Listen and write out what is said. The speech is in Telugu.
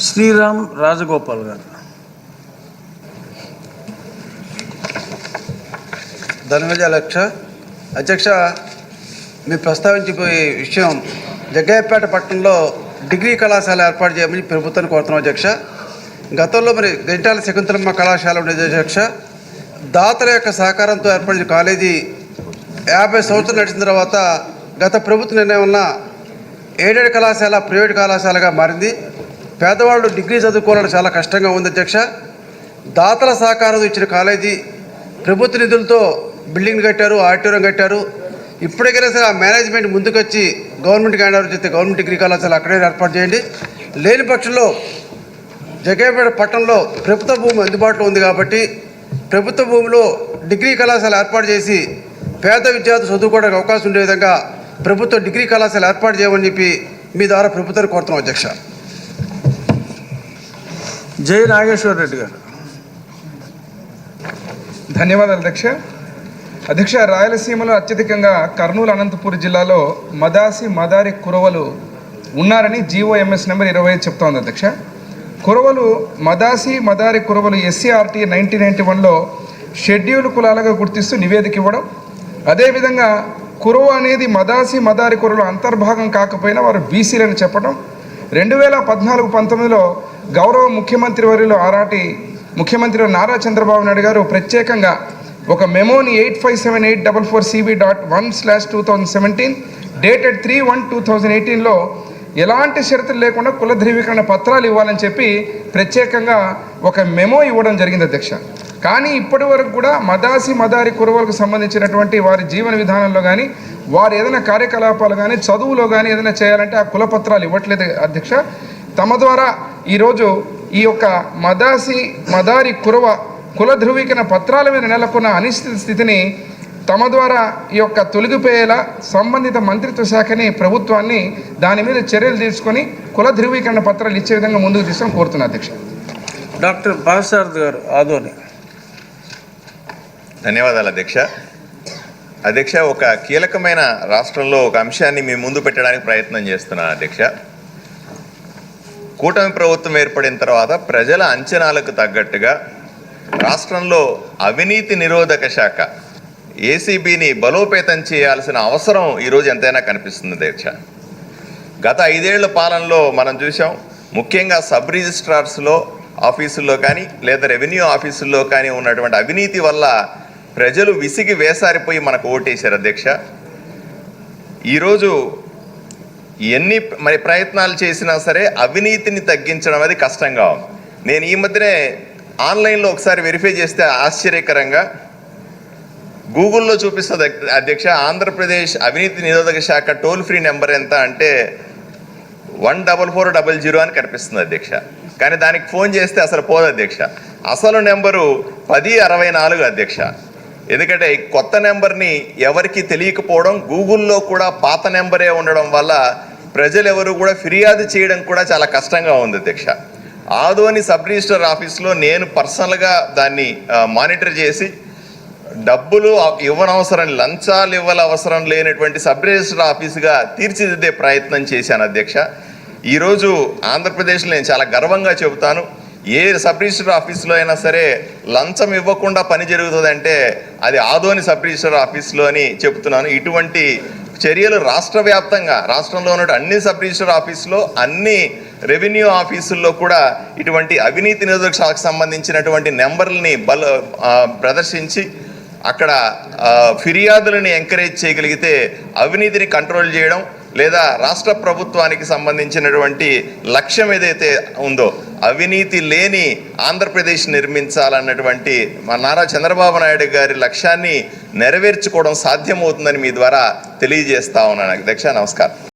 శ్రీరామ్ రాజగోపాల్ గారు. ధన్యవాదాలు అధ్యక్ష. మీరు ప్రస్తావించిపోయే విషయం జగ్గయ్యపేట పట్టణంలో డిగ్రీ కళాశాల ఏర్పాటు చేయమని ప్రభుత్వాన్ని కోరుతున్నాం అధ్యక్ష. గతంలో మరి గంటాల శకుంతలమ్మ కళాశాల ఉండేది అధ్యక్ష. దాతల యొక్క సహకారంతో ఏర్పడిన కాలేజీ 50 సంవత్సరాలు నడిచిన తర్వాత గత ప్రభుత్వ నిర్ణయం వలన ఎయిడెడ్ కళాశాల ప్రైవేట్ కళాశాలగా మారింది. పేదవాళ్ళు డిగ్రీ చదువుకోవడం చాలా కష్టంగా ఉంది అధ్యక్ష. దాతల సహకారం ఇచ్చిన కాలేజీ ప్రభుత్వ నిధులతో బిల్డింగ్ కట్టారు, ఆడిటోరియం కట్టారు. ఇప్పటికైనా సరే ఆ మేనేజ్మెంట్ ముందుకొచ్చి గవర్నమెంట్కి హ్యాండ్ ఓవర్ చేస్తే గవర్నమెంట్ డిగ్రీ కళాశాల అక్కడే ఏర్పాటు చేయండి. లేని పక్షంలో జగ్గయ్యపేట పట్టణంలో ప్రభుత్వ భూమి అందుబాటులో ఉంది కాబట్టి ప్రభుత్వ భూమిలో డిగ్రీ కళాశాల ఏర్పాటు చేసి పేద విద్యార్థులు చదువుకోవడానికి అవకాశం ఉండే విధంగా ప్రభుత్వ డిగ్రీ కళాశాల ఏర్పాటు చేయమని చెప్పి మీ ద్వారా ప్రభుత్వాన్ని కోరుతున్నాం అధ్యక్ష. జై నాగేశ్వర్ రెడ్డి గారు. ధన్యవాదాలు అధ్యక్ష. రాయలసీమలో అత్యధికంగా కర్నూలు, అనంతపూర్ జిల్లాలో మదారి కురవలు ఉన్నారని జీఓఎంఎస్ నెంబర్ 25 చెప్తా ఉంది అధ్యక్ష. కురవలు మదారి కురవలు SCRT 1991లో షెడ్యూల్ కులాలుగా గుర్తిస్తూ నివేదిక ఇవ్వడం, అదేవిధంగా కురవ అనేది మదారి కురవలు అంతర్భాగం కాకపోయినా వారు బీసీలని చెప్పడం, 2014-19లో గౌరవ ముఖ్యమంత్రి వర్యులు ఆనాటి ముఖ్యమంత్రి నారా చంద్రబాబు నాయుడు గారు ప్రత్యేకంగా ఒక మెమోని 857844CB.1/2017 డేటెడ్ 3/1/2018లో ఎలాంటి షరతులు లేకుండా కుల ధృవీకరణ పత్రాలు ఇవ్వాలని చెప్పి ప్రత్యేకంగా ఒక మెమో ఇవ్వడం జరిగింది అధ్యక్ష. కానీ ఇప్పటి వరకు కూడా మదారి కురవలకు సంబంధించినటువంటి వారి జీవన విధానంలో కానీ వారు ఏదైనా కార్యకలాపాలు కానీ చదువులో కానీ ఏదైనా చేయాలంటే ఆ కులపత్రాలు ఇవ్వట్లేదు అధ్యక్ష. తమ ద్వారా ఈరోజు ఈ యొక్క మదారి కుల ధృవీకరణ పత్రాల మీద నెలకొన్న అనిశ్చిత స్థితిని తమ ద్వారా ఈ యొక్క తొలగిపోయేలా సంబంధిత మంత్రిత్వ శాఖని ప్రభుత్వాన్ని దాని మీద చర్యలు తీసుకొని కుల ధృవీకరణ పత్రాలు ఇచ్చే విధంగా ముందుకు తీసుకొని కోరుతున్నా అధ్యక్ష. డాక్టర్ బాలసారథి గారు ఆదోని. ధన్యవాదాలు అధ్యక్ష. ఒక కీలకమైన రాష్ట్రంలో ఒక అంశాన్ని మీ ముందు పెట్టడానికి ప్రయత్నం చేస్తున్నాను అధ్యక్ష. కూటమి ప్రభుత్వం ఏర్పడిన తర్వాత ప్రజల అంచనాలకు తగ్గట్టుగా రాష్ట్రంలో అవినీతి నిరోధక శాఖ ACBని బలోపేతం చేయాల్సిన అవసరం ఈరోజు ఎంతైనా కనిపిస్తుంది అధ్యక్ష. గత 5 ఏళ్ల పాలనలో మనం చూసాం, ముఖ్యంగా సబ్ రిజిస్ట్రార్స్లో ఆఫీసుల్లో కానీ లేదా రెవెన్యూ ఆఫీసుల్లో కానీ ఉన్నటువంటి అవినీతి వల్ల ప్రజలు విసిగి వేసారిపోయి మనకు ఓటేశారు అధ్యక్ష. ఈరోజు ఎన్ని ప్రయత్నాలు చేసినా సరే అవినీతిని తగ్గించడం అది కష్టంగా ఉంది. నేను ఈ మధ్యనే ఆన్లైన్లో ఒకసారి వెరిఫై చేస్తే ఆశ్చర్యకరంగా గూగుల్లో చూపిస్తుంది అధ్యక్ష, ఆంధ్రప్రదేశ్ అవినీతి నిరోధక శాఖ టోల్ ఫ్రీ నెంబర్ ఎంత అంటే 14400 అని కనిపిస్తుంది అధ్యక్ష. కానీ దానికి ఫోన్ చేస్తే అసలు పోదు అధ్యక్ష. అసలు నెంబరు 1064 అధ్యక్ష. ఎందుకంటే కొత్త నెంబర్ని ఎవరికి తెలియకపోవడం, గూగుల్లో కూడా పాత నెంబరే ఉండడం వల్ల ప్రజలు ఎవరు కూడా ఫిర్యాదు చేయడం కూడా చాలా కష్టంగా ఉంది అధ్యక్ష. ఆదోని సబ్ రిజిస్టర్ ఆఫీస్లో నేను పర్సనల్గా దాన్ని మానిటర్ చేసి డబ్బులు ఇవ్వనవసరం, లంచాలు ఇవ్వాలవసరం లేనటువంటి సబ్ రిజిస్టర్ ఆఫీసుగా తీర్చిదిద్దే ప్రయత్నం చేశాను అధ్యక్ష. ఈరోజు ఆంధ్రప్రదేశ్లో నేను చాలా గర్వంగా చెబుతాను, ఏ సబ్ రిజిస్టర్ ఆఫీసులో అయినా సరే లంచం ఇవ్వకుండా పని జరుగుతుందంటే అది ఆదోని సబ్ రిజిస్టర్ ఆఫీసులో అని చెబుతున్నాను. ఇటువంటి చర్యలు రాష్ట్ర వ్యాప్తంగా రాష్ట్రంలో ఉన్న అన్ని సబ్ రిజిస్టర్ ఆఫీసులో, అన్ని రెవెన్యూ ఆఫీసుల్లో కూడా ఇటువంటి అవినీతి నిరోధక శాఖకు సంబంధించినటువంటి నెంబర్లని ప్రదర్శించి అక్కడ ఫిర్యాదులను ఎంకరేజ్ చేయగలిగితే అవినీతిని కంట్రోల్ చేయడం లేదా రాష్ట్ర ప్రభుత్వానికి సంబంధించినటువంటి లక్ష్యం ఏదైతే ఉందో అవినీతి లేని ఆంధ్రప్రదేశ్ నిర్మించాలన్నటువంటి మా నారా చంద్రబాబు నాయుడు గారి లక్ష్యాన్ని నెరవేర్చుకోవడం సాధ్యమవుతుందని మీ ద్వారా తెలియజేస్తా ఉన్నాను అధ్యక్ష. నమస్కారం.